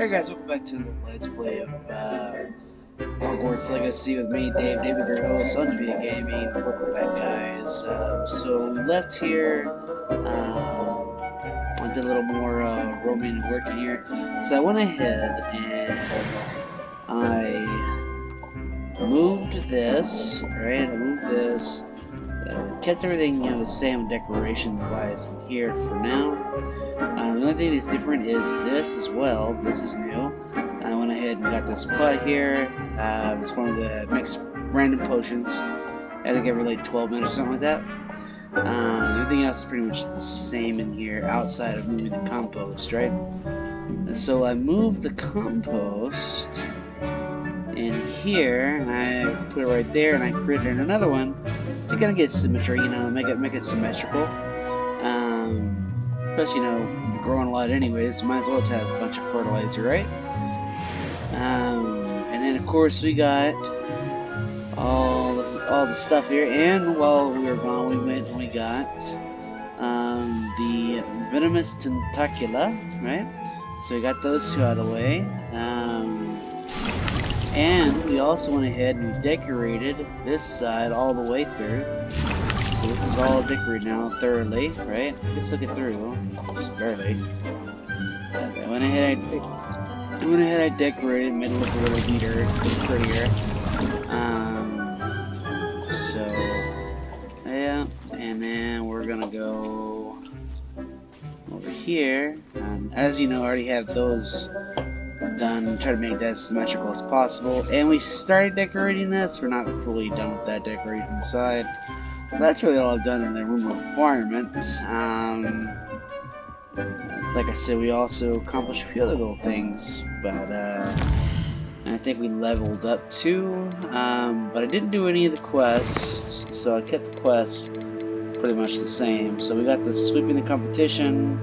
Hey guys, welcome back to the Let's Play of Hogwarts Legacy with me, Dave, your host on Via Gaming. Welcome back, guys. So we left here. I did a little more roaming and working here. So I went ahead and I moved this, right? I moved this. Kept everything the same decoration-wise here for now. The only thing that's different is this as well. This is new. I went ahead and got this pot here. It's one of the mixed random potions. I think every like 12 minutes or something like that. Everything else is pretty much the same in here outside of moving the compost, right? And so I moved the compost in here, and I put it right there, and I created another one to kind of get symmetry, make it symmetrical. Plus, we're growing a lot anyways, might as well have a bunch of fertilizer, right? And then of course we got all the stuff here, and while we were gone, we went and we got the venomous tentacula, right? So we got those two out of the way. And we also went ahead and we decorated this side all the way through. So this is all decorated now thoroughly, right? Let's look it through, just barely. I went ahead, I decorated, made it look a little neater, a little prettier. So yeah, and then we're gonna go over here. As you know, I already have those done. Try to make that as symmetrical as possible. And we started decorating this. We're not fully done with that decorating inside. That's really all I've done in the room requirement. Like I said, we also accomplished a few other little things, but I think we leveled up too. But I didn't do any of the quests, so I kept the quest pretty much the same. So we got the sweeping the competition,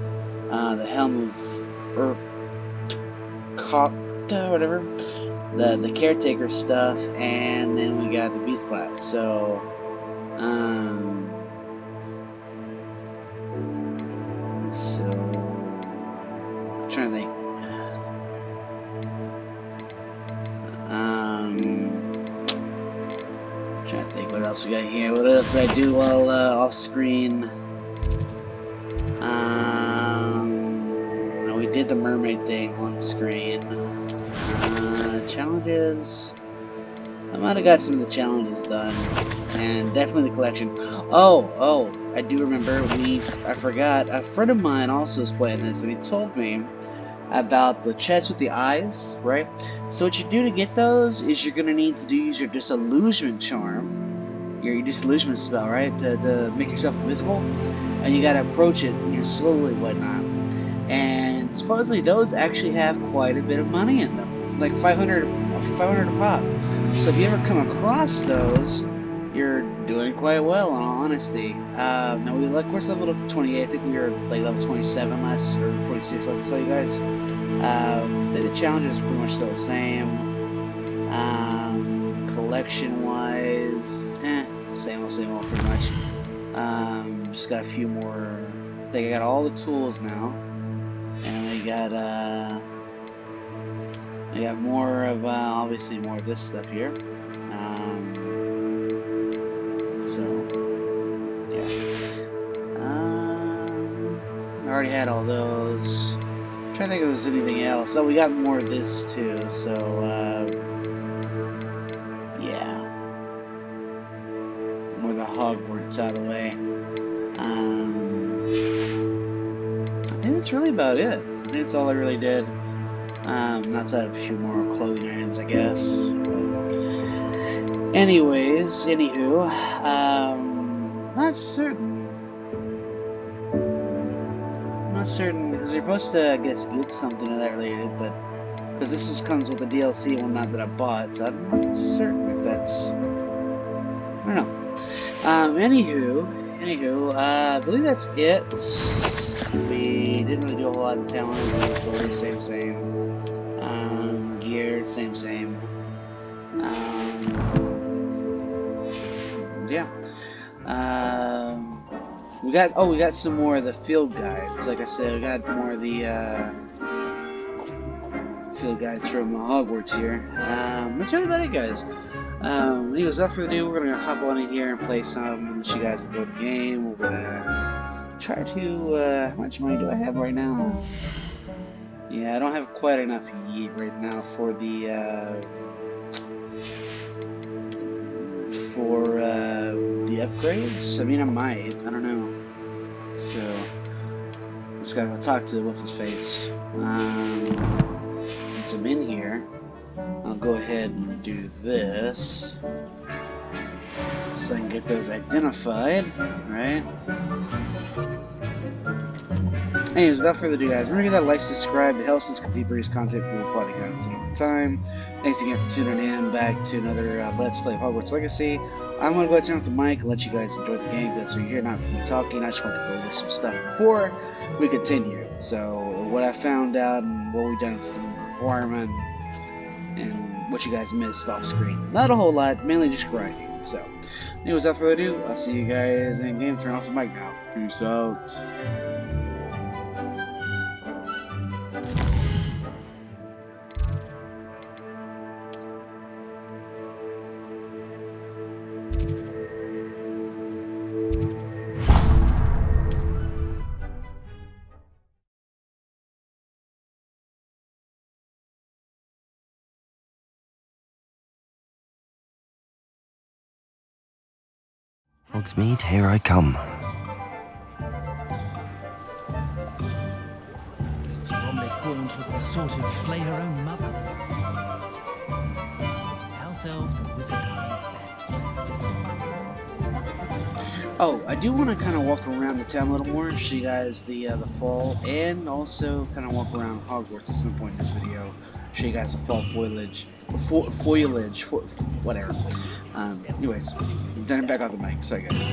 the helm of whatever, the caretaker stuff, and then we got the beast class. So I'm trying to think. Trying to think what else we got here. What else did I do while off screen? We did the mermaid thing on screen. Challenges. I might have got some of the challenges done, and definitely the collection. Oh, I do remember. I forgot. A friend of mine also is playing this, and he told me about the chest with the eyes, right? So what you do to get those is you're gonna need to use your disillusionment charm, your disillusionment spell, right, to make yourself invisible, and you gotta approach it, slowly, whatnot. And supposedly those actually have quite a bit of money in them, like 500 a pop. So if you ever come across those, you're doing quite well, in all honesty. Now we of course level up 28. I think we were like level 27 last, or 26 last I saw you guys. The challenges are pretty much still the same. Collection wise, same old pretty much. Just got a few more. I think I got all the tools now, and we got more of obviously more of this stuff here. So yeah, I already had all those. I'm trying to think if there was anything else. So we got more of this too. So yeah, more of the Hogwarts out of the way. I think that's really about it. I think that's all I really did. Outside of a few more clothing items, I guess. Anyways, anywho, not certain. Not certain, because you're supposed to, I guess, get something of that related, but because this comes with the DLC one, not that I bought, so I'm not certain if that's. I don't know. Anywho, I believe that's it. We didn't really do a whole lot of talents, inventory, same. Gear, same. Yeah. We got some more of the field guides. Like I said, we got more of the field guides from Hogwarts here. That's really about it, guys. Anyways, without further ado, we're gonna hop on in here and play some. Let you guys enjoy the game. We're gonna try to. How much money do I have right now? Yeah, I don't have quite enough yeet right now for the upgrades. I mean, I might. I don't know. So, just gotta go talk to what's his face. Once I'm in here, I'll go ahead and do this, so I can get those identified, right? Anyways, without further ado, guys, remember to get that like, subscribe. It helps us continue to produce content for quality content over time. Thanks again for tuning in back to another Let's Play of Hogwarts Legacy. I'm going to go ahead and turn off the mic and let you guys enjoy the game. That's what you're here, not for me talking. I just want to go over some stuff before we continue. So, what I found out and what we've done with the requirement and what you guys missed off screen. Not a whole lot, mainly just grinding. So, anyways, without further ado, I'll see you guys in game. Turn off the mic now. Peace out. Hogsmeade, here I come. Bromley Gaunt was the sort who'd flay her own mother. House elves and wizard are Oh, I do want to kind of walk around the town a little more, show you guys the fall, and also kind of walk around Hogwarts at some point in this video. Show you guys the fall foliage, whatever. Anyways, I'm turning back off the mic. Sorry, guys.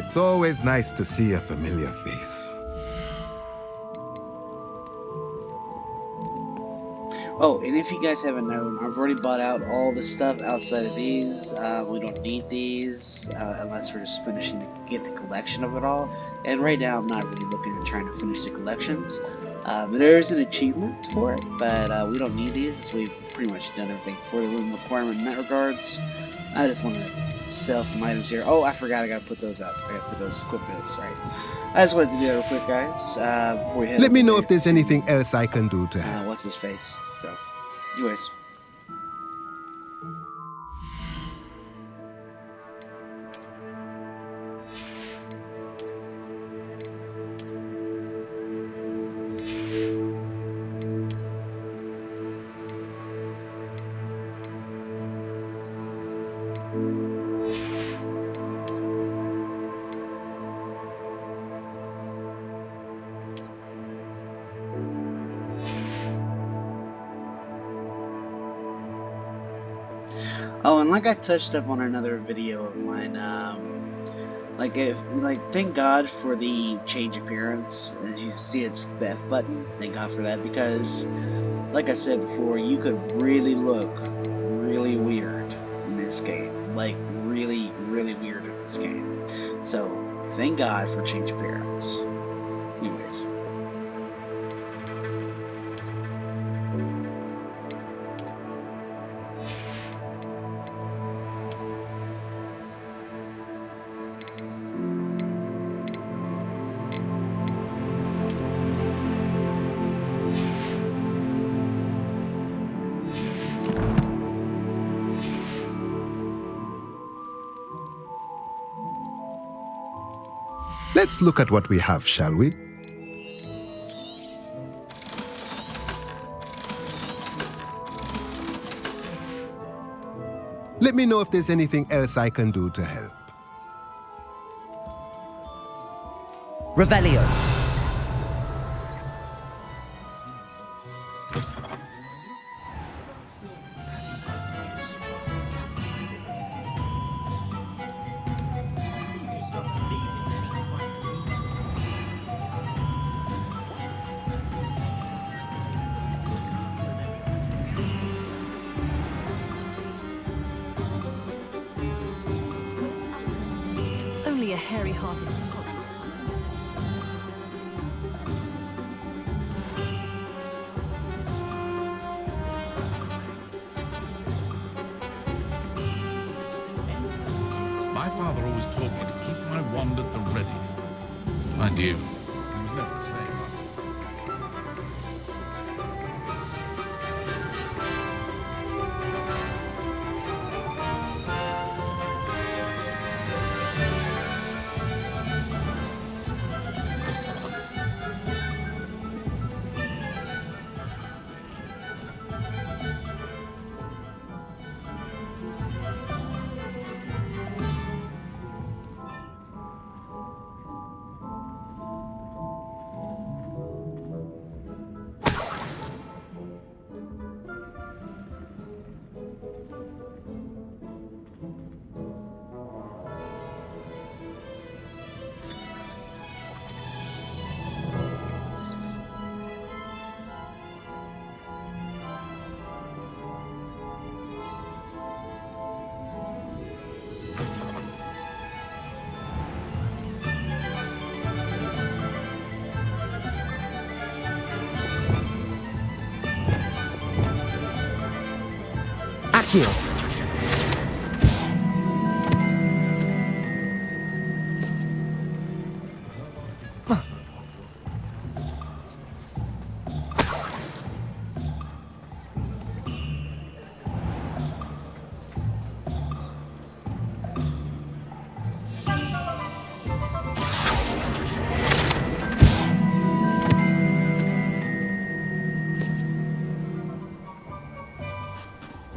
It's always nice to see a familiar face. Oh, and if you guys haven't known, I've already bought out all the stuff outside of these. We don't need these unless we're just finishing to get the collection of it all. And right now, I'm not really looking at trying to finish the collections. There is an achievement for it, but we don't need these, as we've pretty much done everything for the room requirement in that regards. I just want to sell some items here. Oh, I forgot, I gotta put those up. I gotta put those, equip those, right? I just wanted to do that real quick, guys, before we head Let me know away if there's to, anything else I can do to help. what's his face? So, anyways. Oh, and like I touched up on another video of mine, thank God for the change appearance. As you see, it's Beth button. Thank God for that, because, like I said before, you could really look really weird in this game. Like, really, really weird in this game. So, thank God for change appearance. Anyways. Let's look at what we have, shall we? Let me know if there's anything else I can do to help. Revelio. only a hairy-hearted cock. My father always taught me to keep my wand at the ready. Mind you, he was never saying much. Akio!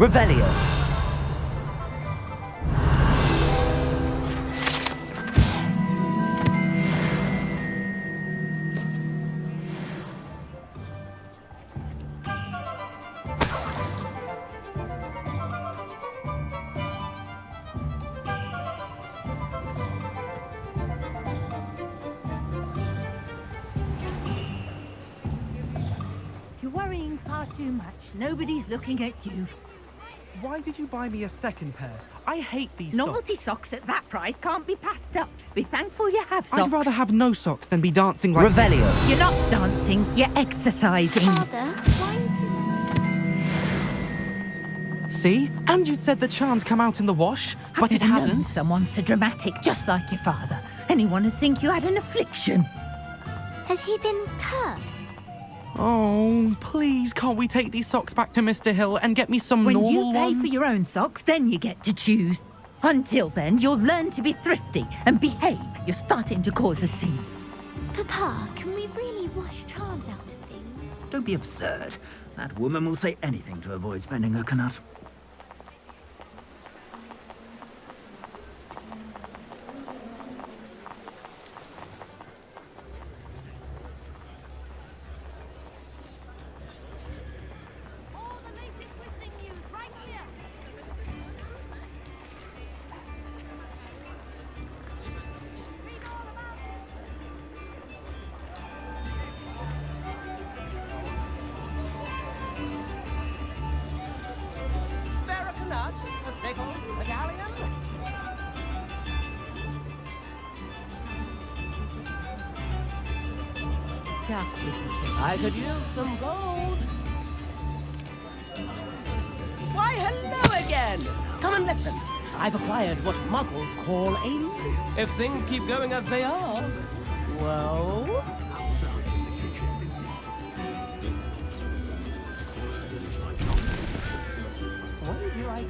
Revelio! You're worrying far too much. Nobody's looking at you. Why did you buy me a second pair? I hate these Novelty socks. socks at that price can't be passed up. Be thankful you have socks. I'd rather have no socks than be dancing like... Revelio! You're not dancing, you're exercising. Father, why See? And you'd said the charms come out in the wash, but it hasn't. Someone so dramatic, just like your father. Anyone would think you had an affliction. has he been cursed? Oh, please, can't we take these socks back to Mr. Hill and get me some When normal you pay ones? for your own socks, then you get to choose. Until then, you'll learn to be thrifty and behave. You're starting to cause a scene. Papa, can we really wash charms out of things? Don't be absurd. That woman will say anything to avoid spending her canut. I could use some gold. Why, hello again! Come and listen. I've acquired what muggles call a loop. If things keep going as they are, well... What would you like?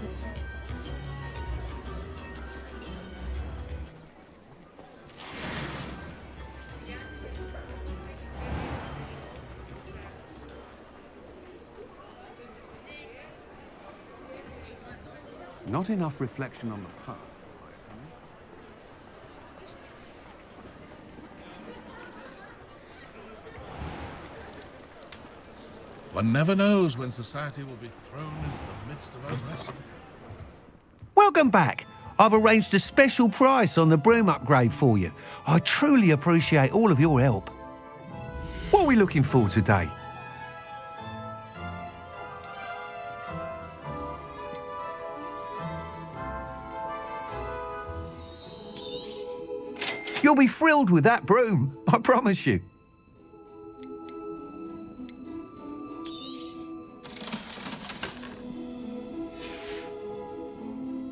Not enough reflection on the past. One never knows when society will be thrown into the midst of unrest. Welcome back. I've arranged a special price on the broom upgrade for you. I truly appreciate all of your help. What are we looking for today? You'll be thrilled with that broom, I promise you.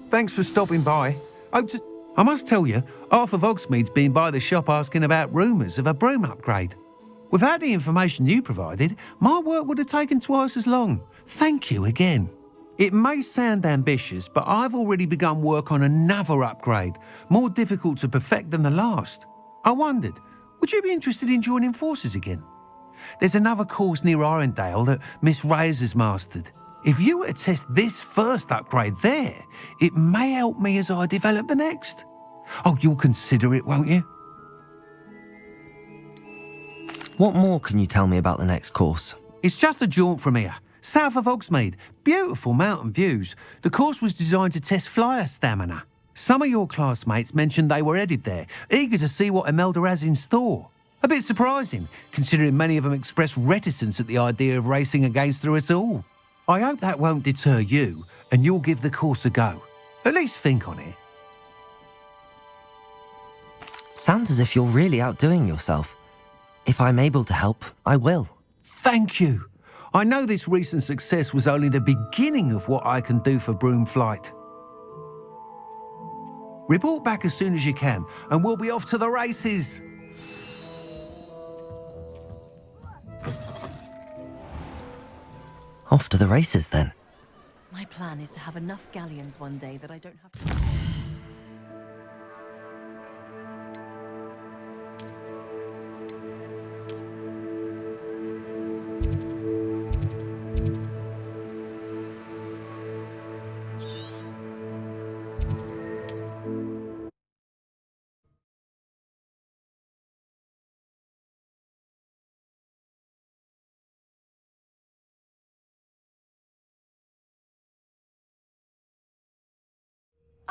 Thanks for stopping by. I must tell you, Arthur Hogsmeade's been by the shop asking about rumours of a broom upgrade. Without the information you provided, my work would have taken twice as long. Thank you again. It may sound ambitious, but I've already begun work on another upgrade, more difficult to perfect than the last. I wondered, would you be interested in joining forces again? There's another course near Irondale that Miss Reyes has mastered. If you were to test this first upgrade there, it may help me as I develop the next. Oh, you'll consider it, won't you? What more can you tell me about the next course? It's just a jaunt from here, south of Hogsmeade. Beautiful mountain views. The course was designed to test flyer stamina. Some of your classmates mentioned they were headed there, eager to see what Imelda has in store. A bit surprising, considering many of them expressed reticence at the idea of racing against her at all. I hope that won't deter you, and you'll give the course a go. At least think on it. Sounds as if you're really outdoing yourself. If I'm able to help, I will. Thank you. I know this recent success was only the beginning of what I can do for broom flight. Report back as soon as you can, and we'll be off to the races. Off to the races, then. My plan is to have enough galleons one day that I don't have to...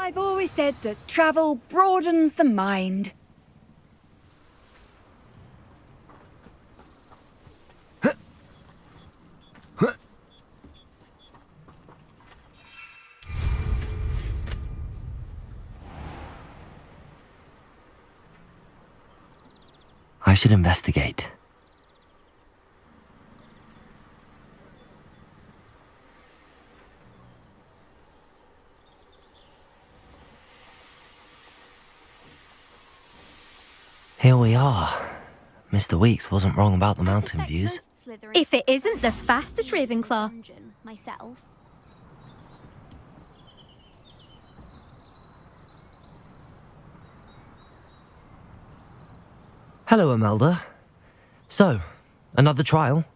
I've always said that travel broadens the mind. I should investigate. Here we are. Mr. Weeks wasn't wrong about the mountain views. If it isn't the fastest Ravenclaw. Myself. Hello, Imelda. So, another trial?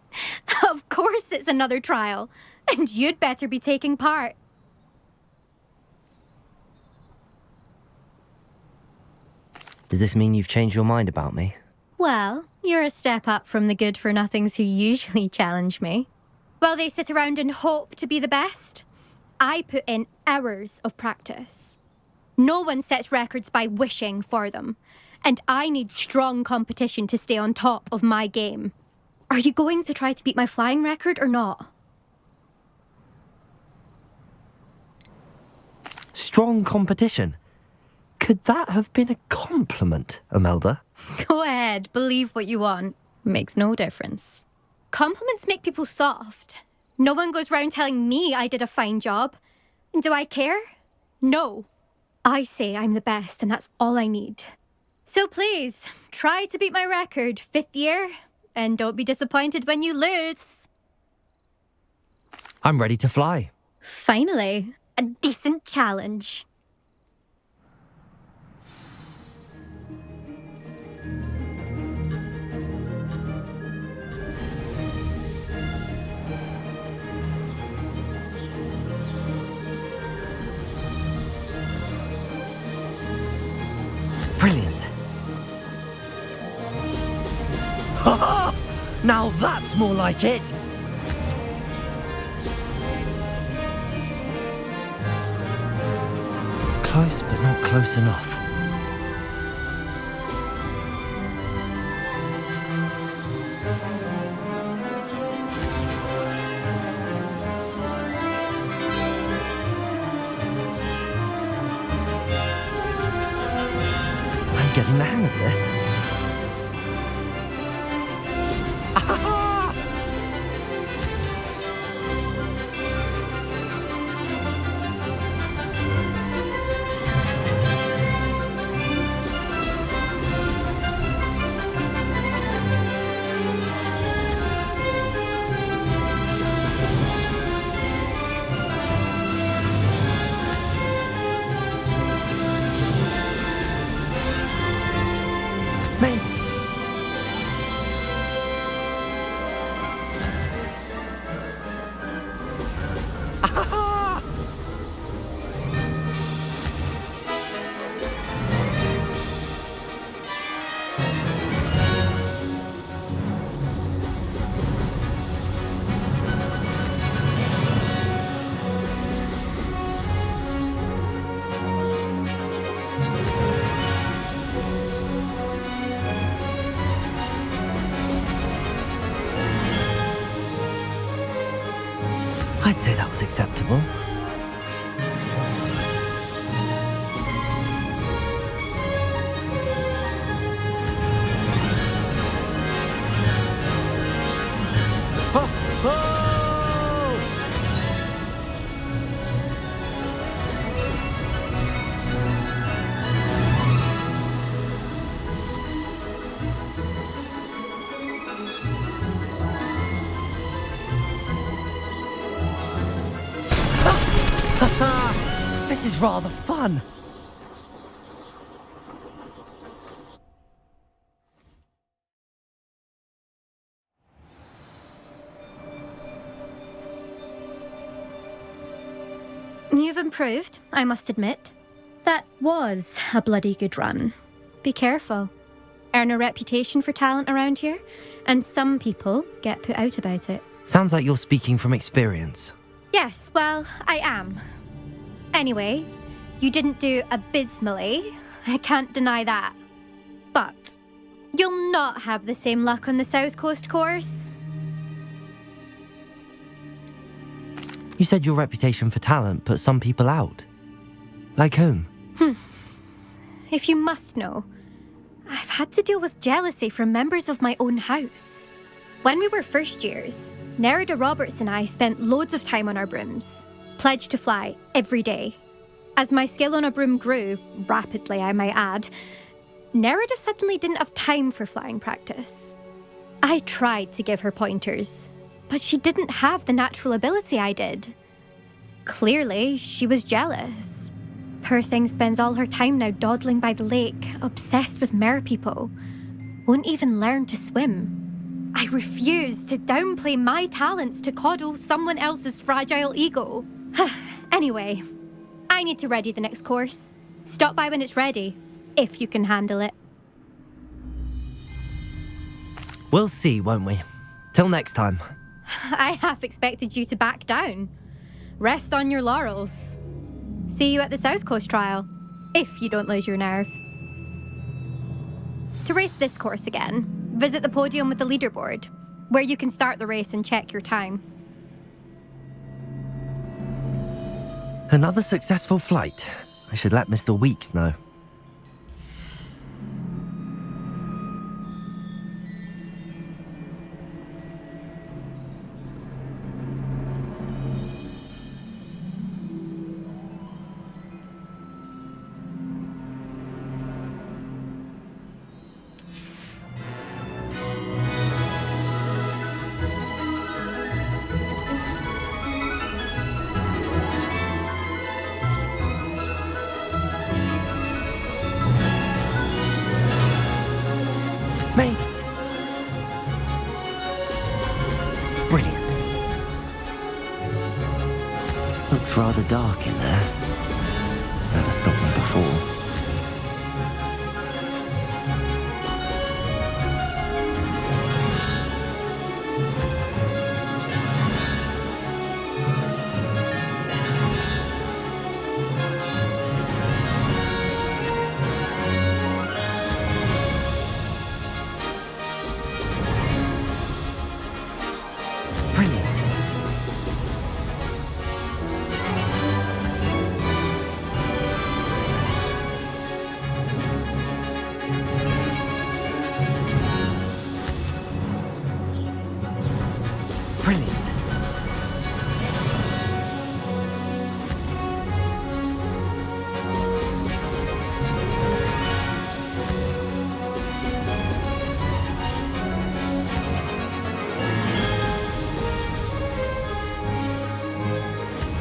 Of course it's another trial. And you'd better be taking part. Does this mean you've changed your mind about me? Well, you're a step up from the good-for-nothings who usually challenge me. While they sit around and hope to be the best, I put in hours of practice. No one sets records by wishing for them, and I need strong competition to stay on top of my game. Are you going to try to beat my flying record or not? Strong competition? Could that have been a compliment, Imelda? Go ahead, believe what you want. Makes no difference. Compliments make people soft. No one goes round telling me I did a fine job. And do I care? No. I say I'm the best, and that's all I need. So please, try to beat my record, 5th year, and don't be disappointed when you lose. I'm ready to fly. Finally, a decent challenge. Brilliant. Ha! Now that's more like it! Close, but not close enough. I'm getting the hang of this. Made it. I'd say that was acceptable. This is rather fun. You've improved, I must admit. That was a bloody good run. Be careful. Earn a reputation for talent around here, and some people get put out about it. Sounds like you're speaking from experience. Yes, well, I am. Anyway, you didn't do abysmally. I can't deny that. But you'll not have the same luck on the South Coast course. You said your reputation for talent put some people out. Like whom? If you must know, I've had to deal with jealousy from members of my own house. When we were first years, Nerida Roberts and I spent loads of time on our brooms, pledged to fly every day. As my skill on a broom grew, rapidly I might add, Nerida suddenly didn't have time for flying practice. I tried to give her pointers, but she didn't have the natural ability I did. Clearly, she was jealous. Poor thing spends all her time now dawdling by the lake, obsessed with merpeople. Won't even learn to swim. I refuse to downplay my talents to coddle someone else's fragile ego. Anyway, I need to ready the next course. Stop by when it's ready, if you can handle it. We'll see, won't we? Till next time. I half expected you to back down. Rest on your laurels. See you at the South Coast trial, if you don't lose your nerve. To race this course again, visit the podium with the leaderboard, where you can start the race and check your time. Another successful flight. I should let Mr. Weeks know. Made it. Brilliant. Looks rather dark in there. Never stopped me before.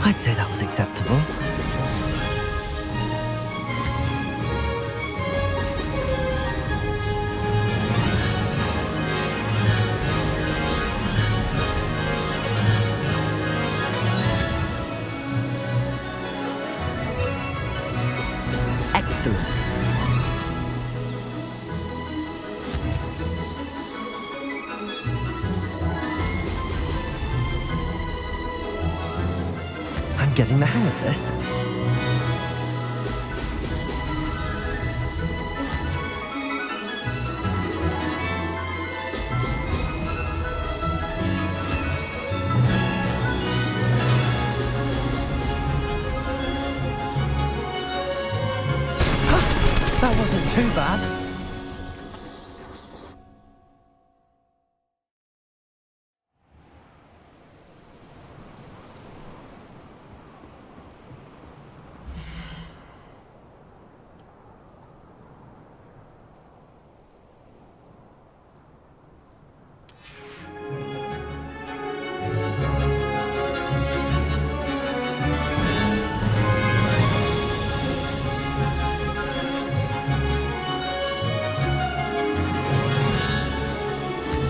I'd say that was acceptable. Excellent. I'm getting the hang of this. That wasn't too bad.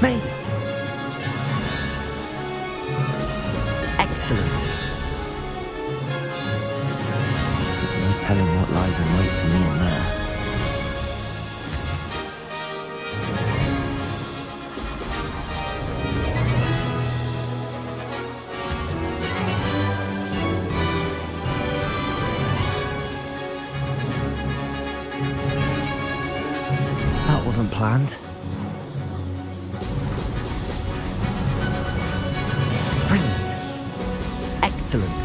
Made it. Excellent. There's no telling what lies in wait for me in there. That wasn't planned. Excellent.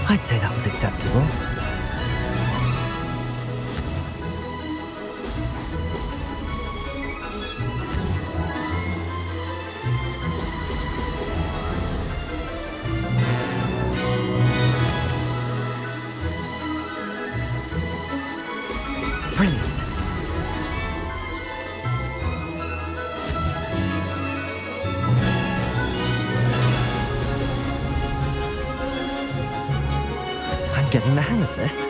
I'd say that was acceptable. Brilliant. Getting the hang of this.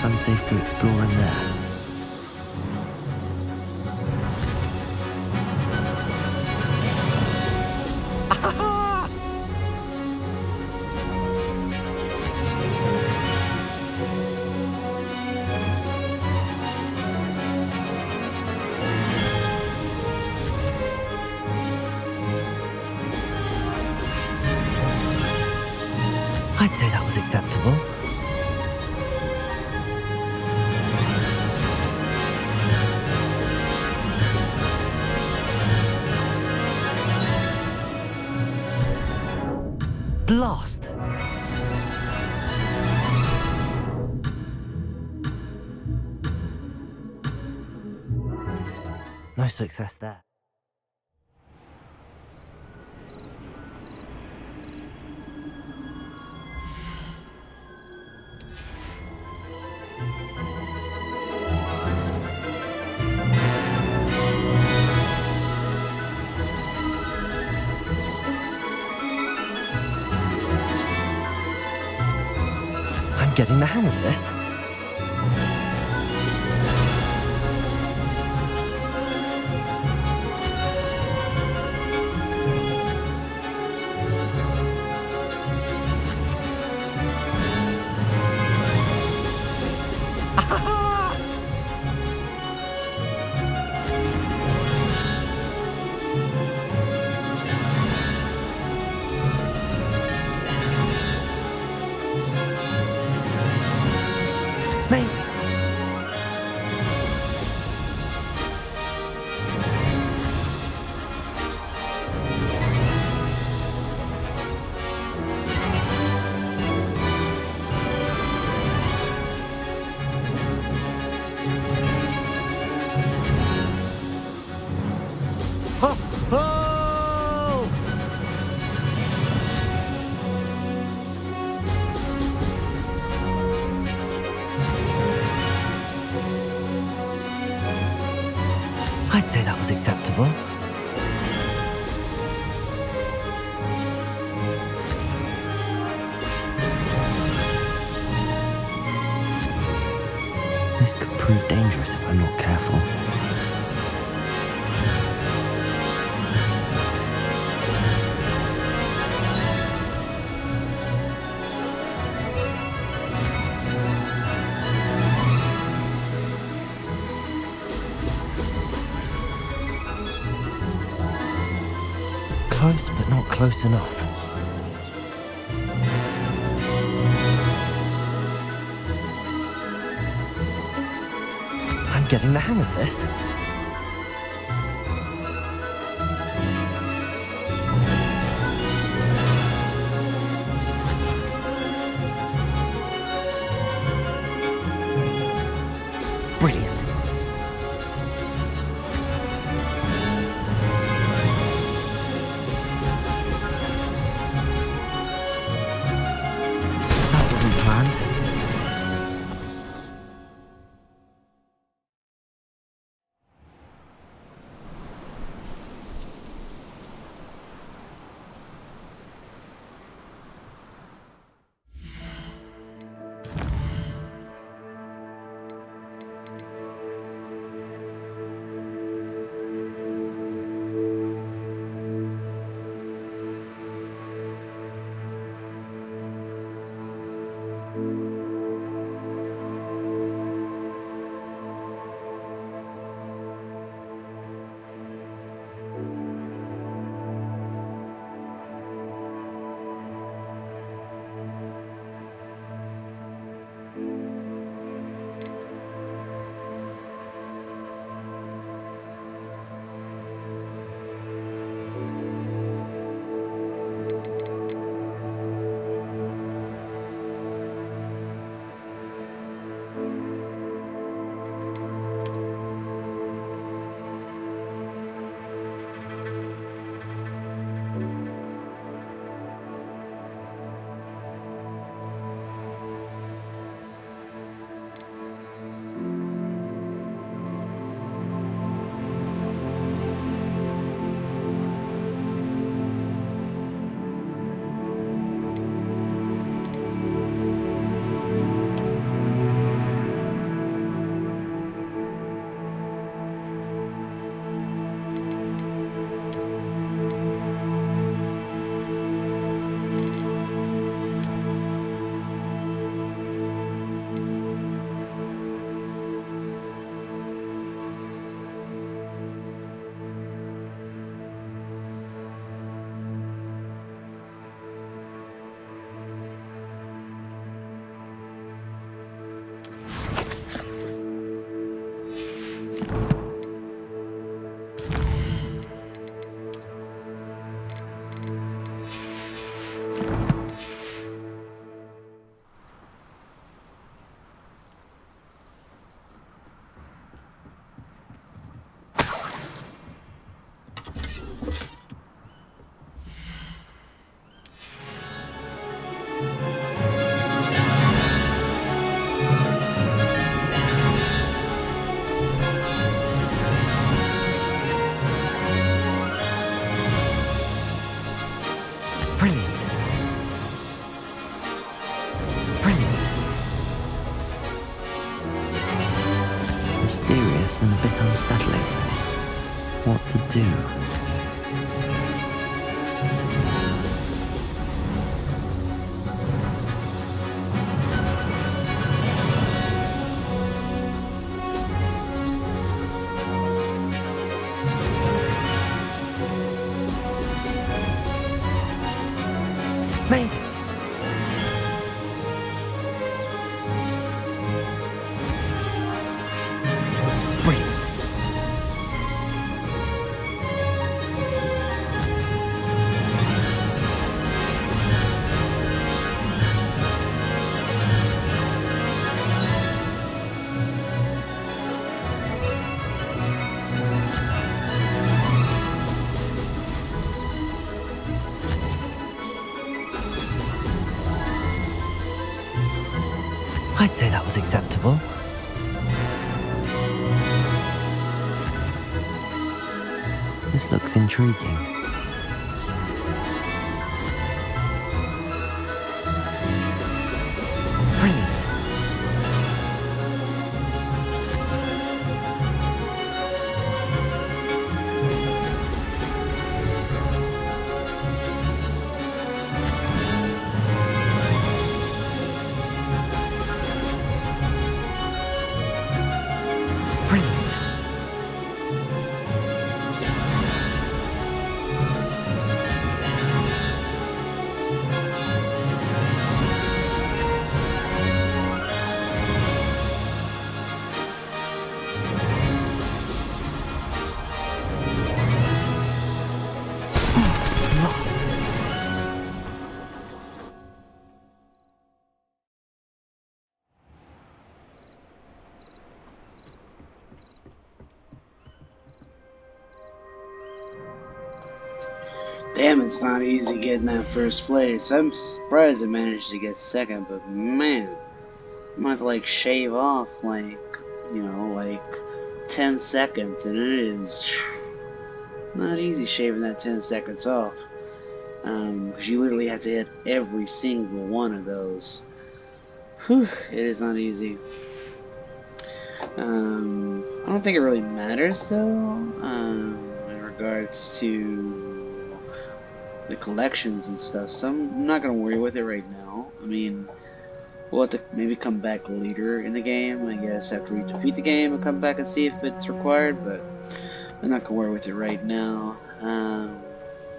I'm safe to explore in there. I'd say that was acceptable. Blast! No success there. getting the hang of this. Made it. Ho, ho! I'd say that was acceptable. This could prove dangerous if I'm not careful. Close, but not close enough. I'm getting the hang of this. Brilliant. That wasn't planned. Brilliant. Brilliant. curious and a bit unsettling. What to do? Made it! Brilliant! I'd say that was acceptable. This looks intriguing. Brilliant. Brilliant. Lost. Damn, it's not easy getting that first place. I'm surprised I managed to get second, but man, I might have to like shave off like, you know, like 10 seconds, and it is not easy shaving that 10 seconds off. Because you literally have to hit every single one of those. Whew, it is not easy. I don't think it really matters though, in regards to the collections and stuff, so I'm not gonna worry with it right now. I mean, we'll have to maybe come back later in the game, I guess, after we defeat the game and come back and see if it's required, but I'm not gonna worry with it right now.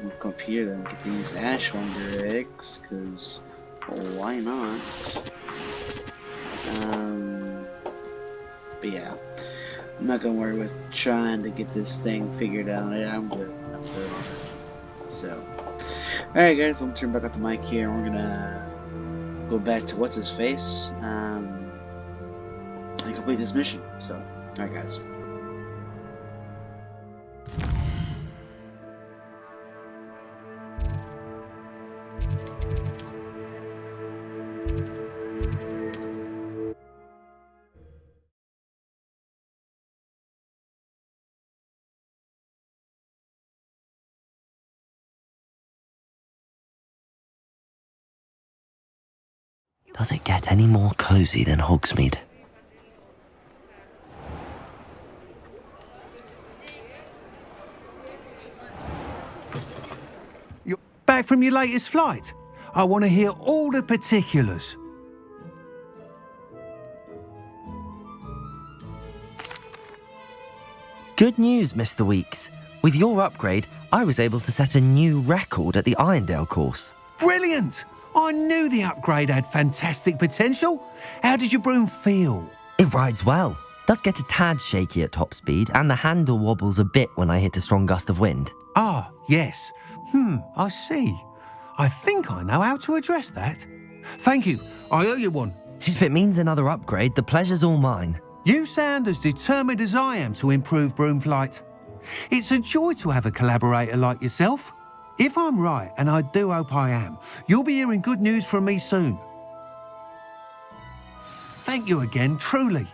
We'll come up here then and get these ash wonder eggs, because why not? But yeah, I'm not gonna worry with trying to get this thing figured out. Yeah, I'm good. I'm good. So, alright guys, we'll turn back up the mic here and we're gonna go back to what's his face and complete this mission. So, alright guys. Does it get any more cozy than Hogsmeade? You're back from your latest flight? I want to hear all the particulars. Good news, Mr. Weeks. With your upgrade, I was able to set a new record at the Irondale course. Brilliant! I knew the upgrade had fantastic potential. How did your broom feel? It rides well. Does get a tad shaky at top speed, and the handle wobbles a bit when I hit a strong gust of wind. Ah, yes. I see. I think I know how to address that. Thank you. I owe you one. If it means another upgrade, the pleasure's all mine. You sound as determined as I am to improve broom flight. It's a joy to have a collaborator like yourself. If I'm right, and I do hope I am, you'll be hearing good news from me soon. Thank you again, truly.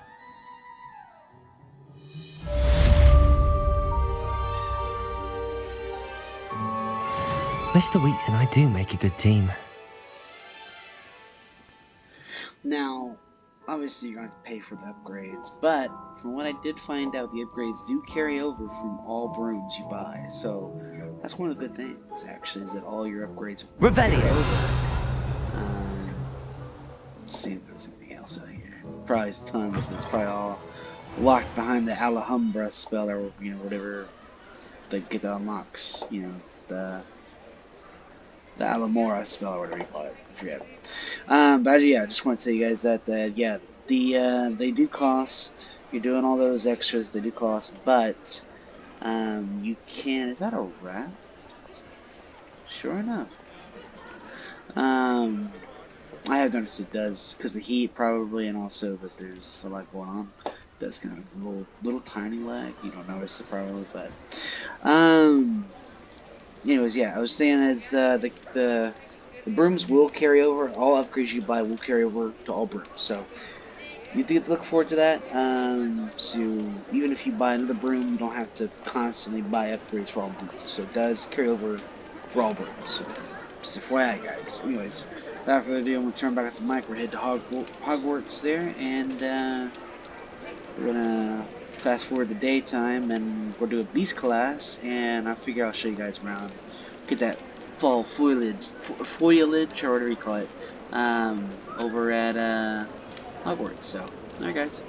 Mr. Weeks and I do make a good team. Now, obviously you're going to have to pay for the upgrades, but from what I did find out, the upgrades do carry over from all brooms you buy. So that's one of the good things, actually, is that all your upgrades carry over. Let's see if there's anything else out here. Probably tons, but it's probably all locked behind the Alhambra spell, or whatever they get that unlocks. The Alamora spell, or whatever you call it. I forget. But yeah, I just want to tell you guys that yeah, they do cost. You're doing all those extras, they do cost, but you can. Is that a rat? Sure enough. I have noticed it does, because the heat probably, and also that there's a lot going on. It does kind of little tiny lag. You don't notice it probably, but anyways, yeah, I was saying as the brooms will carry over. All upgrades you buy will carry over to all brooms. So you have to look forward to that. So even if you buy another broom, you don't have to constantly buy upgrades for all brooms. So it does carry over for all brooms. So just FYI, guys. Anyways, without further ado, I'm gonna turn back up the mic. We're head to Hogwarts there, and we're gonna fast forward the daytime, and we'll do a beast class, and I figure I'll show you guys around, get that fall foliage or whatever you call it, over at Hogwarts. So, alright, guys.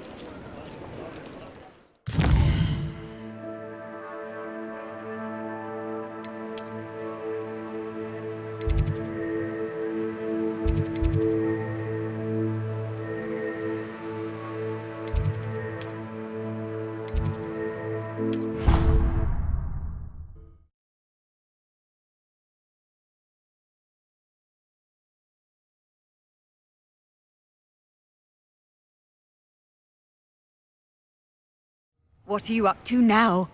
What are you up to now?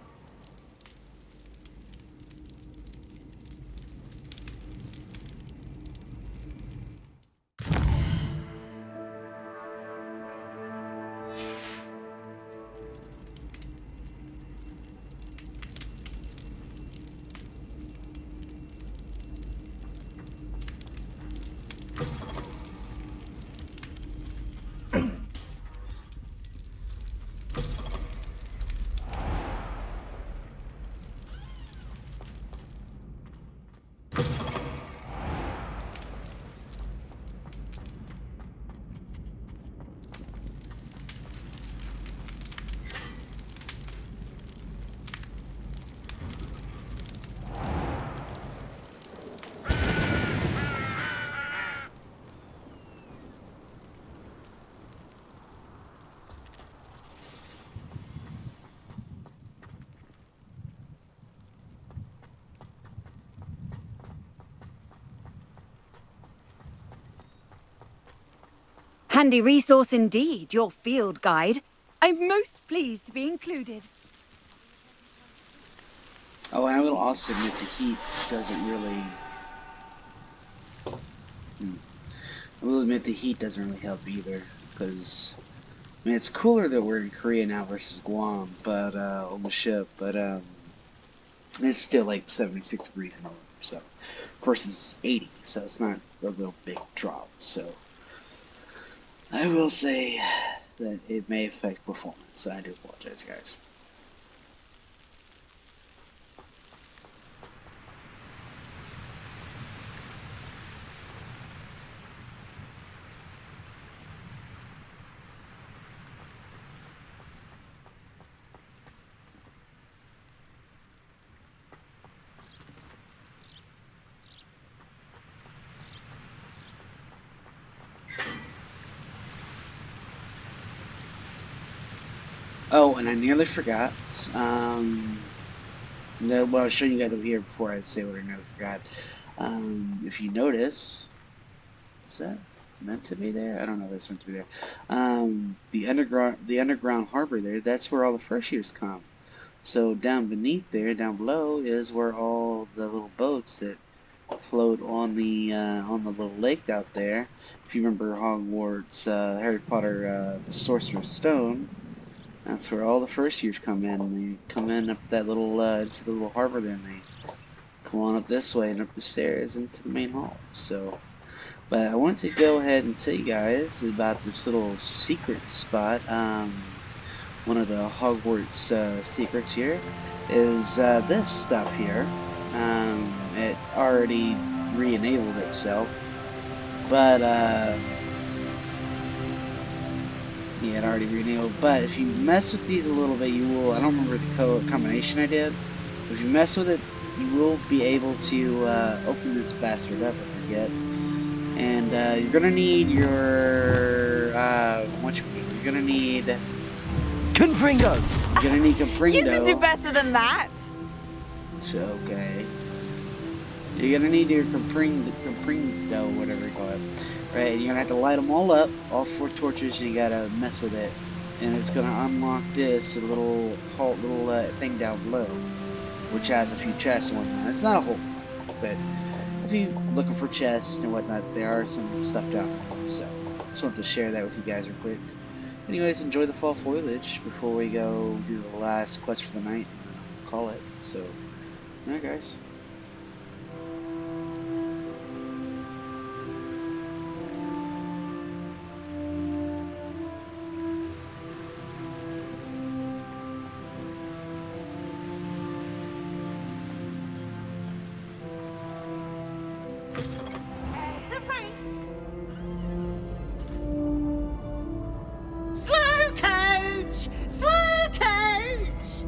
Handy resource indeed, your field guide. I'm most pleased to be included. Oh, and I will also admit the heat doesn't really. I will admit the heat doesn't really help either, because I mean it's cooler that we're in Korea now versus Guam, but on the ship, but it's still like 76 degrees in the room, so versus 80, so it's not a real big drop. So I will say that it may affect performance. I do apologize, guys. Oh, and I nearly forgot. What I was showing you guys over here before I say what I nearly forgot. If you notice, is that meant to be there? I don't know if it's meant to be there. The underground harbor there. That's where all the first years come. So down beneath there, down below, is where all the little boats that float on the little lake out there. If you remember Hogwarts, Harry Potter, the Sorcerer's Stone. That's where all the first years come in. They come in up that little into the little harbor there, and they come on up this way and up the stairs into the main hall. So But I want to go ahead and tell you guys about this little secret spot. One of the Hogwarts secrets here is this stuff here. It already re-enabled itself, but yeah, it already re-enabled. But if you mess with these a little bit, you will. I don't remember the combination I did. But if you mess with it, you will be able to open this bastard up. I forget. And you're gonna need your what you need. You're gonna need Confringo! You're gonna need You could do Compringo. better than that. Okay. You're gonna need your Compringo, whatever you call it. Right, and you're gonna have to light them all up, all 4 torches, and you gotta mess with it. And it's gonna unlock this little thing down below, which has a few chests and whatnot. It's not a whole lot, but if you're looking for chests and whatnot, there are some stuff down there. So, just wanted to share that with you guys real quick. Anyways, enjoy the fall foliage before we go do the last quest for the night and call it. So, alright guys. Slow coach! Slow coach!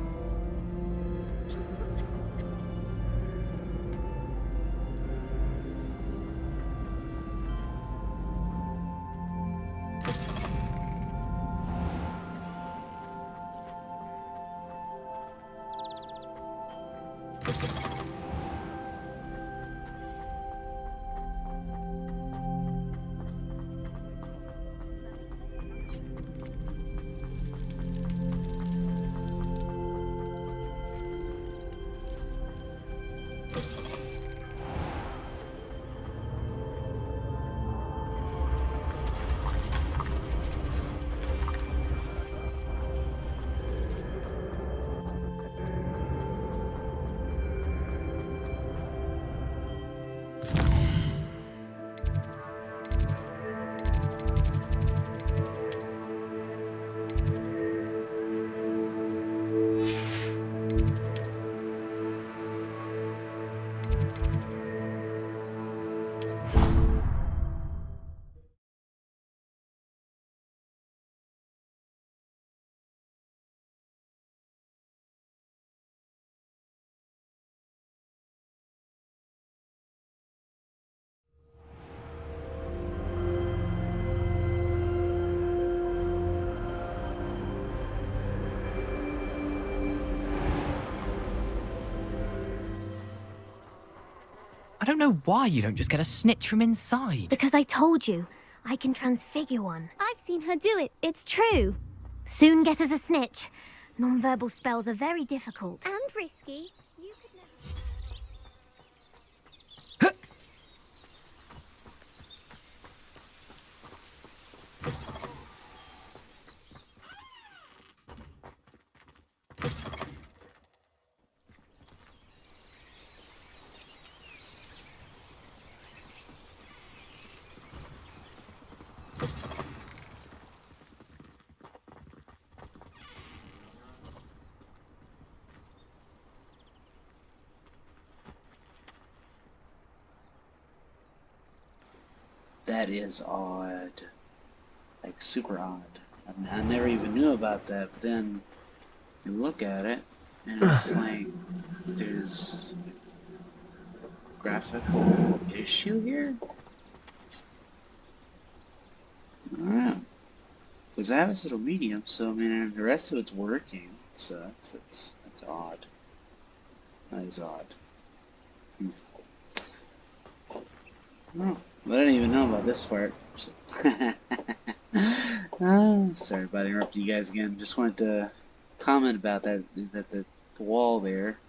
I don't know why you don't just get a snitch from inside. Because I told you, I can transfigure one. I've seen her do it, it's true. Soon get us a snitch. Non-verbal spells are very difficult. And risky. You could never... That is odd. Like, super odd. I never even knew about that, but then you look at it, and it's like, there's a graphical issue here? I don't know. Because I have this little medium, so I mean, the rest of it's working, so that's odd. That is odd. Oh, I didn't even know about this part. So. Oh, sorry about interrupting you guys again. Just wanted to comment about that the wall there,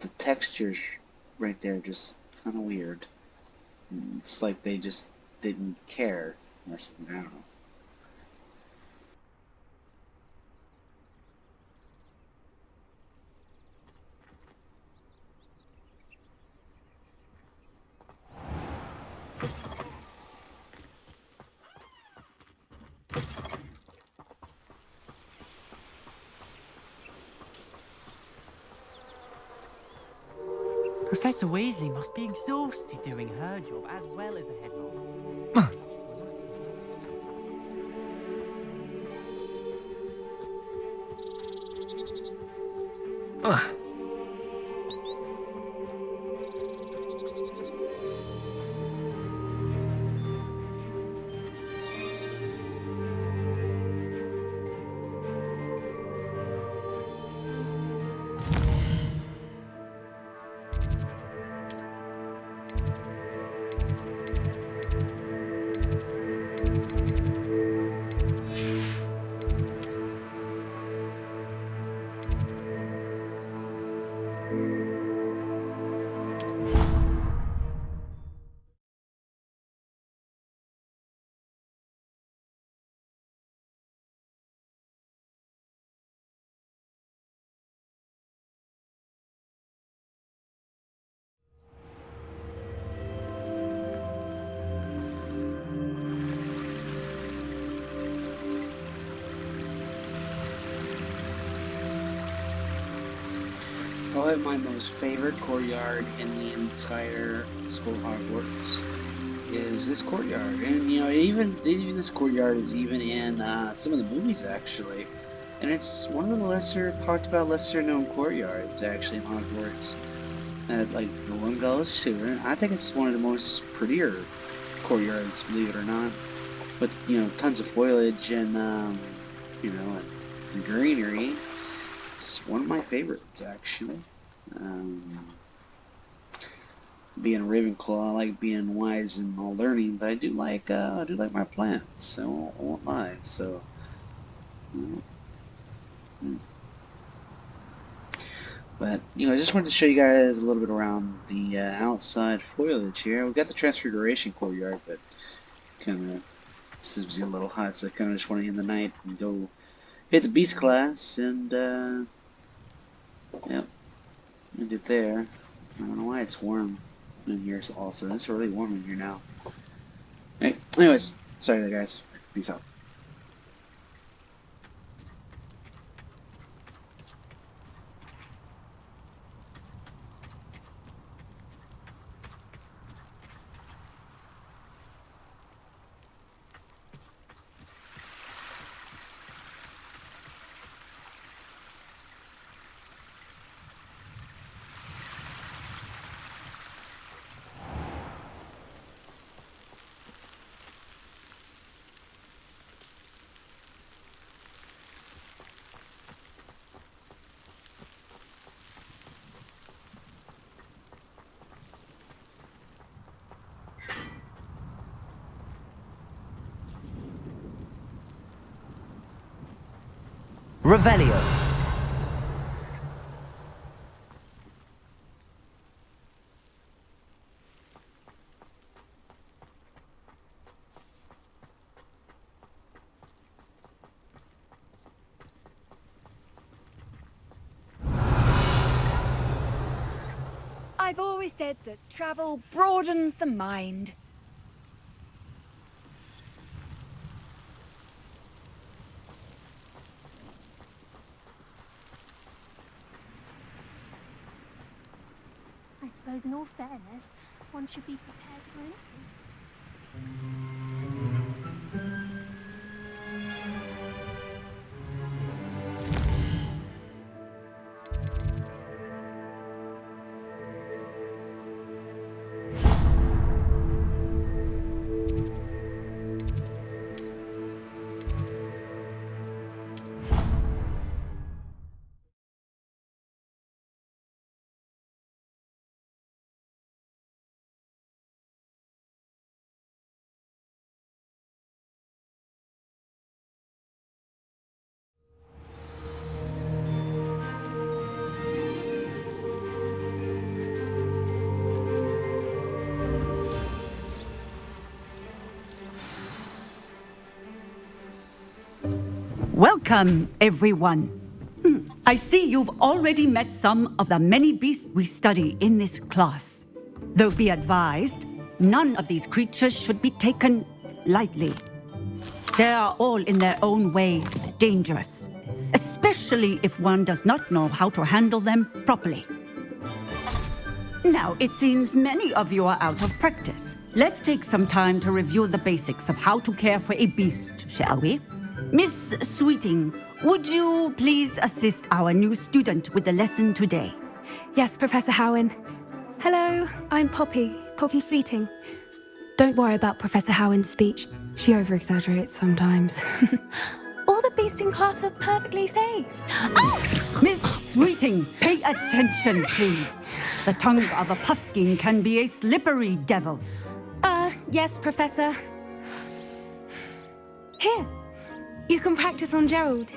the textures right there, just kind of weird. It's like they just didn't care or something. I don't know. Professor Weasley must be exhausted doing her job as well as the headmaster. Probably my most favorite courtyard in the entire school of Hogwarts is this courtyard, and you know, even this courtyard is even in some of the movies actually, and it's one of the lesser known courtyards actually in Hogwarts that like no one goes to, and I think it's one of the most prettier courtyards, believe it or not, with you know tons of foliage and you know and greenery. It's one of my favorites, actually. Being a Ravenclaw, I like being wise and all learning, but I do like my plants. So I won't lie. So, but you know, I just wanted to show you guys a little bit around the outside foliage here. We got the Transfiguration courtyard, but kind of this is a little hot, so I kind of just want to end the night and go hit the Beast class and. Yep, end it there. I don't know why it's warm in here also. It's really warm in here now. Hey, anyways, sorry there guys. Peace out. Revelio. I've always said that travel broadens the mind. I suppose in all fairness, one should be prepared for anything. Welcome, everyone. I see you've already met some of the many beasts we study in this class. Though be advised, none of these creatures should be taken lightly. They are all in their own way dangerous, especially if one does not know how to handle them properly. Now, it seems many of you are out of practice. Let's take some time to review the basics of how to care for a beast, shall we? Miss Sweeting, would you please assist our new student with the lesson today? Yes, Professor Howen. Hello, I'm Poppy Sweeting. Don't worry about Professor Howen's speech. She over-exaggerates sometimes. All the beasts in class are perfectly safe. Oh! Miss Sweeting, pay attention, please. The tongue of a puffskein can be a slippery devil. Yes, Professor. Here, you can practice on Gerald.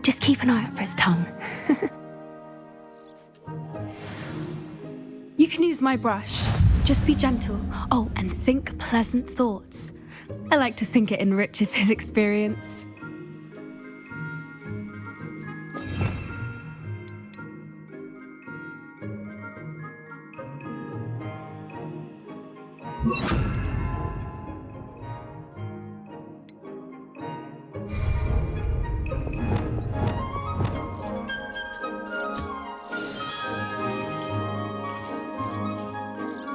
Just keep an eye out for his tongue. You can use my brush. Just be gentle. Oh, and think pleasant thoughts. I like to think it enriches his experience.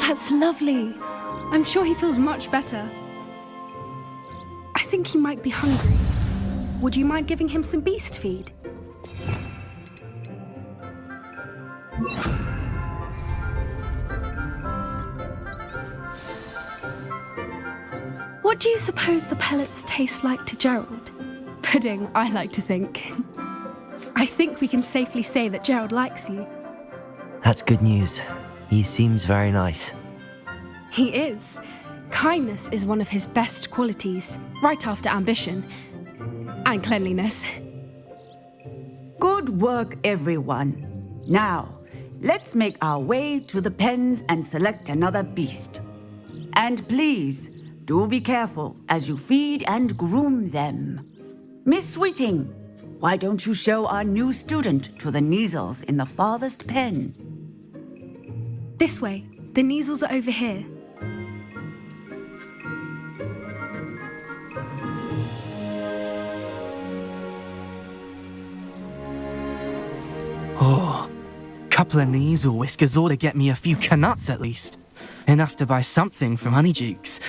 That's lovely. I'm sure he feels much better. I think he might be hungry. Would you mind giving him some beast feed? What do you suppose the pellets taste like to Gerald? Pudding, I like to think. I think we can safely say that Gerald likes you. That's good news. He seems very nice. He is. Kindness is one of his best qualities, right after ambition. And cleanliness. Good work, everyone. Now, let's make our way to the pens and select another beast. And please, do be careful as you feed and groom them. Miss Sweeting, why don't you show our new student to the Neasels in the farthest pen? This way. The Neasels are over here. Oh, couple of Neasel whiskers ought to get me a few canuts at least. Enough to buy something from Honeydukes.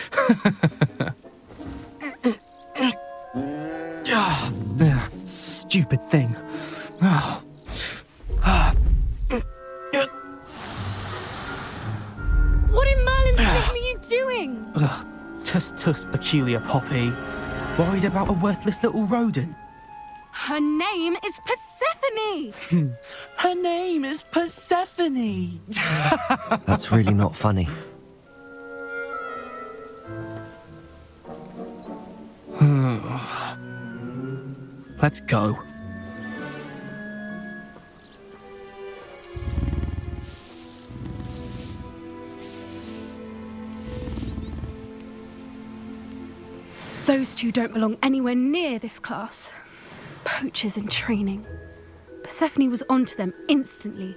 Stupid thing. Oh. What in Merlin's name are you doing? Tuss, peculiar Poppy. Worried about a worthless little rodent. Her name is Persephone! Her name is Persephone! That's really not funny. Let's go. Those two don't belong anywhere near this class. Poachers in training. Persephone was onto them instantly.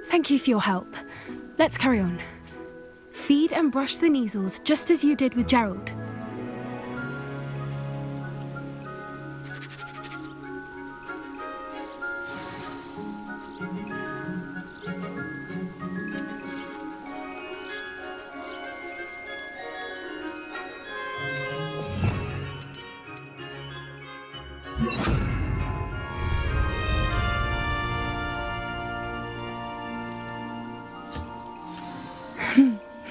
Thank you for your help. Let's carry on. Feed and brush the Neasels just as you did with Gerald.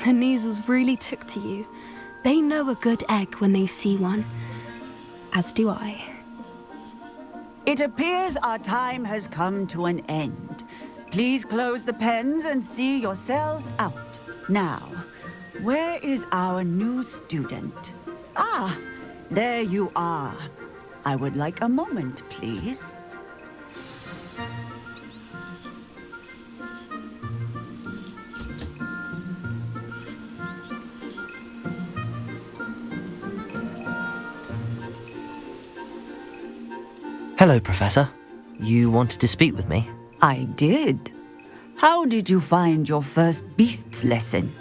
The Neasels really took to you. They know a good egg when they see one. As do I. It appears our time has come to an end. Please close the pens and see yourselves out. Now, where is our new student? Ah, there you are. I would like a moment, please. Hello, Professor. You wanted to speak with me? I did. How did you find your first beasts lesson?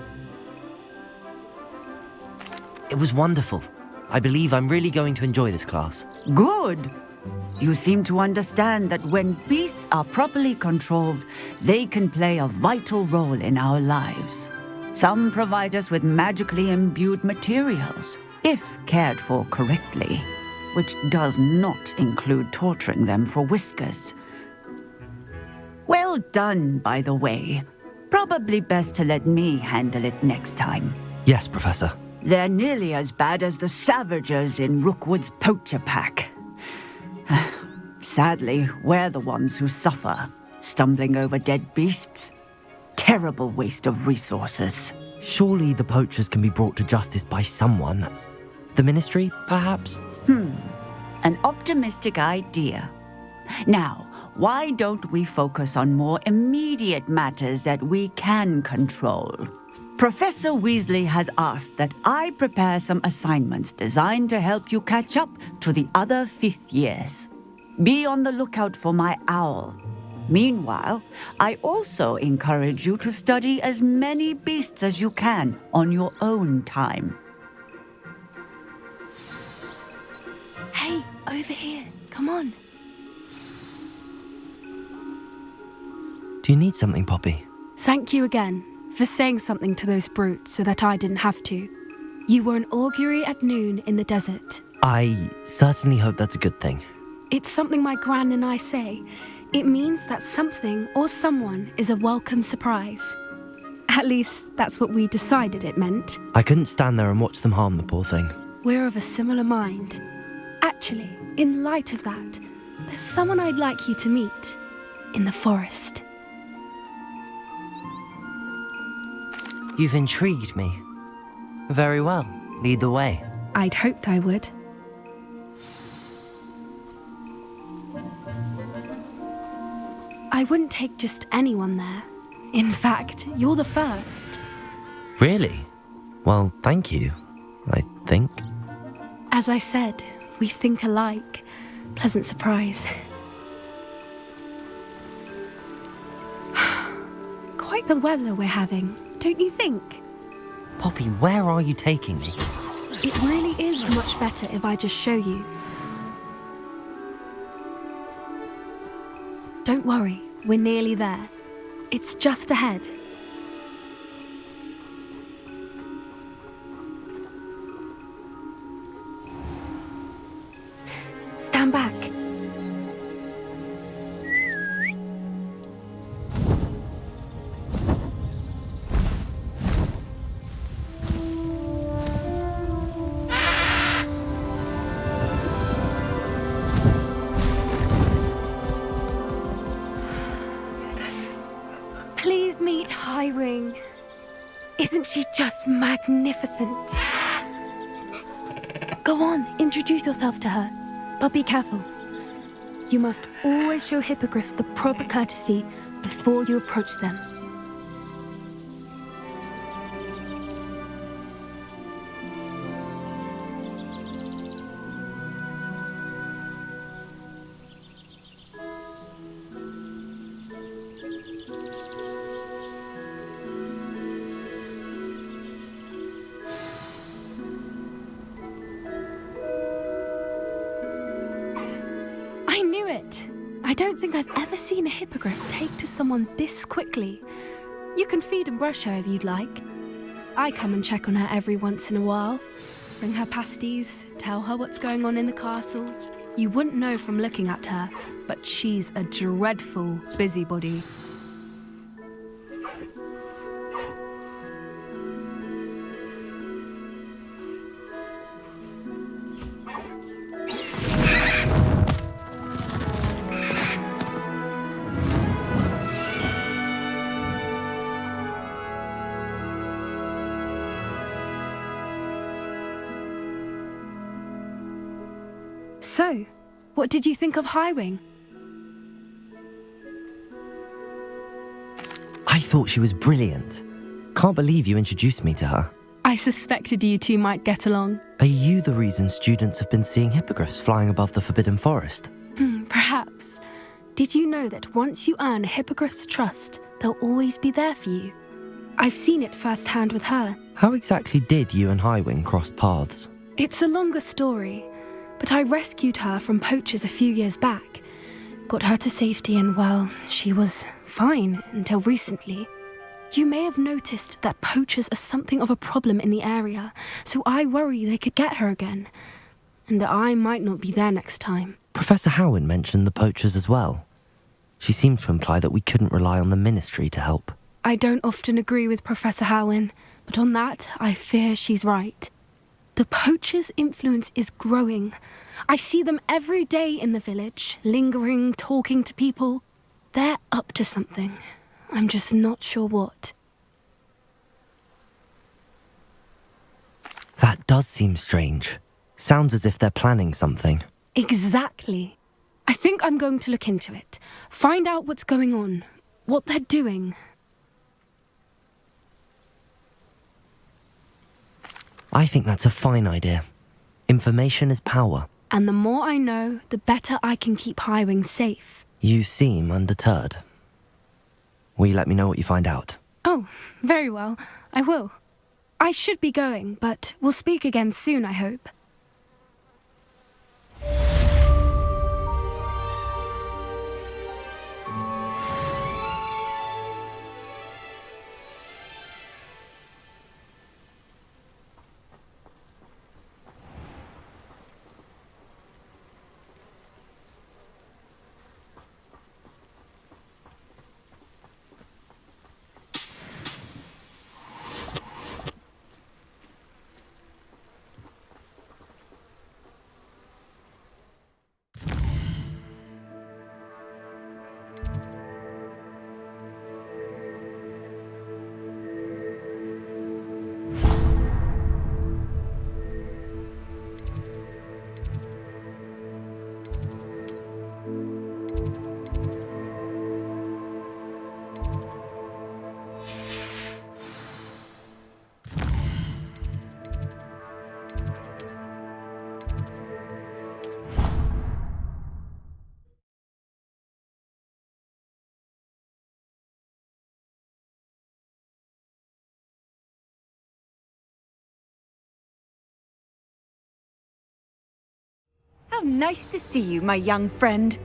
It was wonderful. I believe I'm really going to enjoy this class. Good. You seem to understand that when beasts are properly controlled, they can play a vital role in our lives. Some provide us with magically imbued materials, if cared for correctly, which does not include torturing them for whiskers. Well done, by the way. Probably best to let me handle it next time. Yes, Professor. They're nearly as bad as the Savagers in Rookwood's poacher pack. Sadly, we're the ones who suffer, stumbling over dead beasts. Terrible waste of resources. Surely the poachers can be brought to justice by someone. The Ministry, perhaps? An optimistic idea. Now, why don't we focus on more immediate matters that we can control? Professor Weasley has asked that I prepare some assignments designed to help you catch up to the other 5th years. Be on the lookout for my owl. Meanwhile, I also encourage you to study as many beasts as you can on your own time. Hey, over here. Come on. Do you need something, Poppy? Thank you again for saying something to those brutes so that I didn't have to. You were an augury at noon in the desert. I certainly hope that's a good thing. It's something my gran and I say. It means that something or someone is a welcome surprise. At least, that's what we decided it meant. I couldn't stand there and watch them harm the poor thing. We're of a similar mind. Actually, in light of that, there's someone I'd like you to meet in the forest. You've intrigued me. Very well. Lead the way. I'd hoped I would. I wouldn't take just anyone there. In fact, you're the first. Really? Well, thank you, I think. As I said, we think alike. Pleasant surprise. Quite the weather we're having, don't you think? Poppy, where are you taking me? It really is much better if I just show you. Don't worry, we're nearly there. It's just ahead. Stand back. Please meet Highwing. Isn't she just magnificent? Go on, introduce yourself to her. But be careful. You must always show hippogriffs the proper courtesy before you approach them. I knew it! I don't think I've ever seen a hippogriff take to someone this quickly. You can feed and brush her if you'd like. I come and check on her every once in a while. Bring her pasties, tell her what's going on in the castle. You wouldn't know from looking at her, but she's a dreadful busybody. So, what did you think of Highwing? I thought she was brilliant. Can't believe you introduced me to her. I suspected you two might get along. Are you the reason students have been seeing hippogriffs flying above the Forbidden Forest? Perhaps. Did you know that once you earn a hippogriff's trust, they'll always be there for you? I've seen it firsthand with her. How exactly did you and Highwing cross paths? It's a longer story. but I rescued her from poachers a few years back. Got her to safety and, well, she was fine until recently. You may have noticed that poachers are something of a problem in the area, so I worry they could get her again. And I might not be there next time. Professor Howen mentioned the poachers as well. She seemed to imply that we couldn't rely on the ministry to help. I don't often agree with Professor Howen, but on that, I fear she's right. The poachers' influence is growing. I see them every day in the village, lingering, talking to people. They're up to something. I'm just not sure what. That does seem strange. Sounds as if they're planning something. Exactly. I think I'm going to look into it. Find out what's going on, what they're doing. I think that's a fine idea. Information is power. And the more I know, the better I can keep Highwing safe. You seem undeterred. Will you let me know what you find out? Oh, very well. I will. I should be going, but we'll speak again soon, I hope. How nice to see you, my young friend.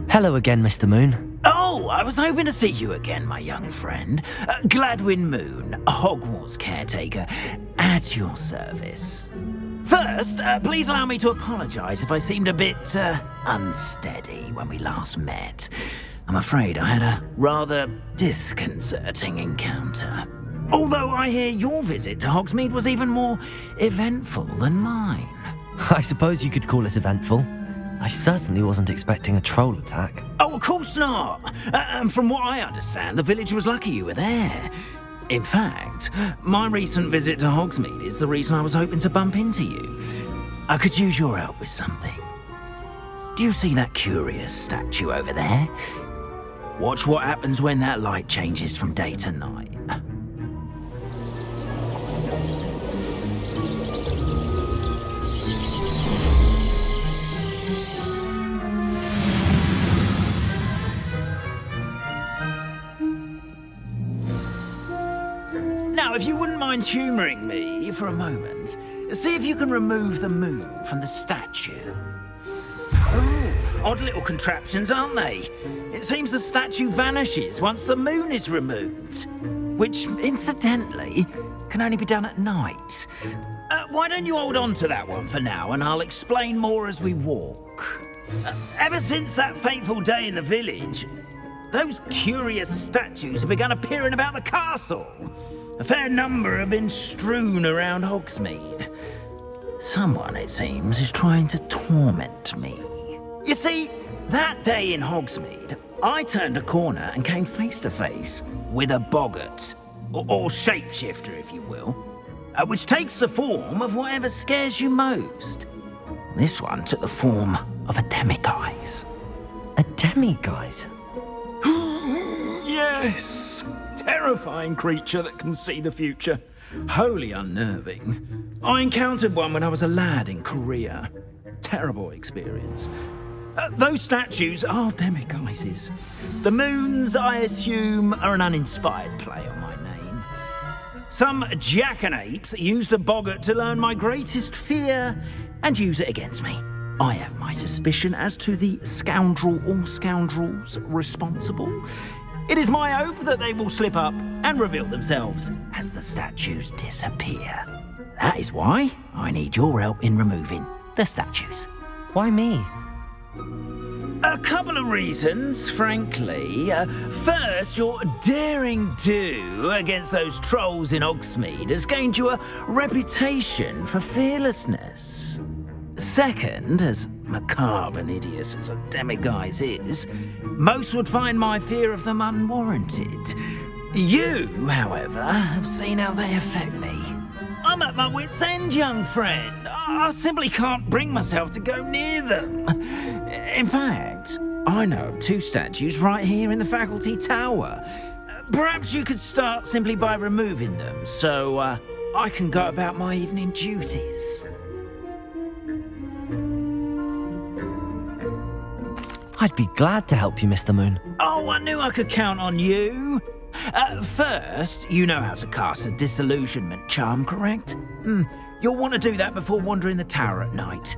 Hello again, Mr. Moon. Oh, I was hoping to see you again, my young friend. Gladwin Moon, Hogwarts caretaker, at your service. First, please allow me to apologise if I seemed a bit unsteady when we last met. I'm afraid I had a rather disconcerting encounter. Although I hear your visit to Hogsmeade was even more eventful than mine. I suppose you could call it eventful. I certainly wasn't expecting a troll attack. Oh, of course not. And from what I understand, the village was lucky you were there. In fact, my recent visit to Hogsmeade is the reason I was hoping to bump into you. I could use your help with something. Do you see that curious statue over there? Watch what happens when that light changes from day to night. Now, if you wouldn't mind humouring me for a moment, see if you can remove the moon from the statue. Oh, odd little contraptions, aren't they? It seems the statue vanishes once the moon is removed, which, incidentally, can only be done at night. Why don't you hold on to that one for now, and I'll explain more as we walk. Ever since that fateful day in the village, those curious statues have begun appearing about the castle. A fair number have been strewn around Hogsmeade. Someone, it seems, is trying to torment me. You see, that day in Hogsmeade, I turned a corner and came face to face with a boggart, or shapeshifter, if you will, which takes the form of whatever scares you most. This one took the form of a demiguise. A demiguise? Yeah, Yes. Terrifying creature that can see the future. Wholly unnerving. I encountered one when I was a lad in Korea. Terrible experience. Those statues are demiguises. The moons, I assume, are an uninspired play on my name. Some jackanapes used a boggart to learn my greatest fear and use it against me. I have my suspicion as to the scoundrel or scoundrels responsible. It is my hope that they will slip up and reveal themselves as the statues disappear. That is why I need your help in removing the statues. Why me? A couple of reasons, frankly. First, your daring do against those trolls in Hogsmeade has gained you a reputation for fearlessness. Second, as macabre and hideous as a demiguise is, most would find my fear of them unwarranted. You, however, have seen how they affect me. I'm at my wit's end, young friend. I simply can't bring myself to go near them. In fact, I know of 2 statues right here in the faculty tower. Perhaps you could start simply by removing them, so I can go about my evening duties. I'd be glad to help you, Mr. Moon. Oh, I knew I could count on you. First, you know how to cast a disillusionment charm, correct? You'll want to do that before wandering the tower at night.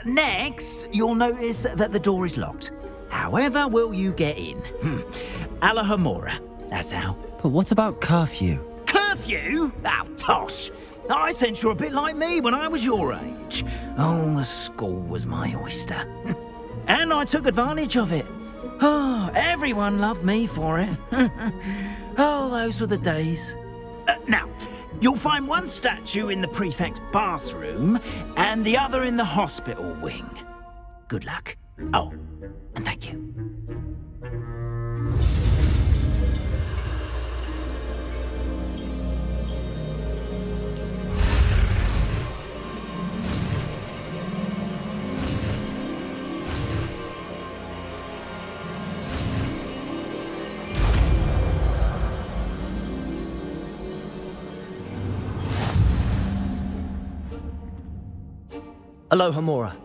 Next, you'll notice that the door is locked. However will you get in? Alahomora, that's how. But what about curfew? Curfew? Oh, tosh. I sense you're a bit like me when I was your age. Oh, the school was my oyster. And I took advantage of it. Oh, everyone loved me for it. Oh, those were the days. Now, you'll find one statue in the prefect's bathroom and the other in the hospital wing. Good luck. Oh, and thank you. Alohomora.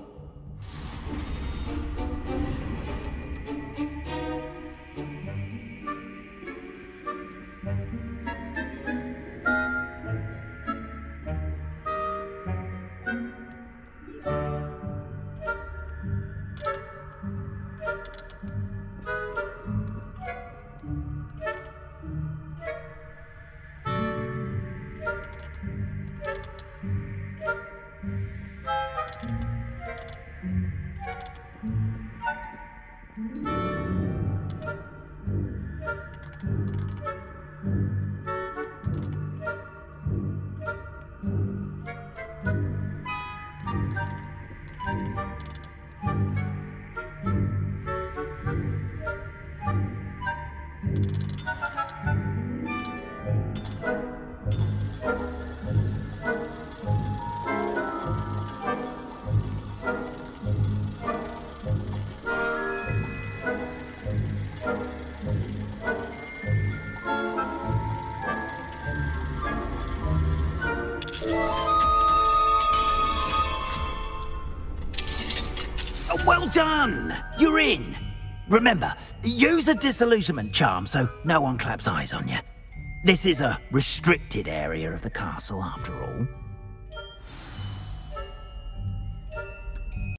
Well done! You're in. Remember, use a disillusionment charm so no one claps eyes on you. This is a restricted area of the castle, after all.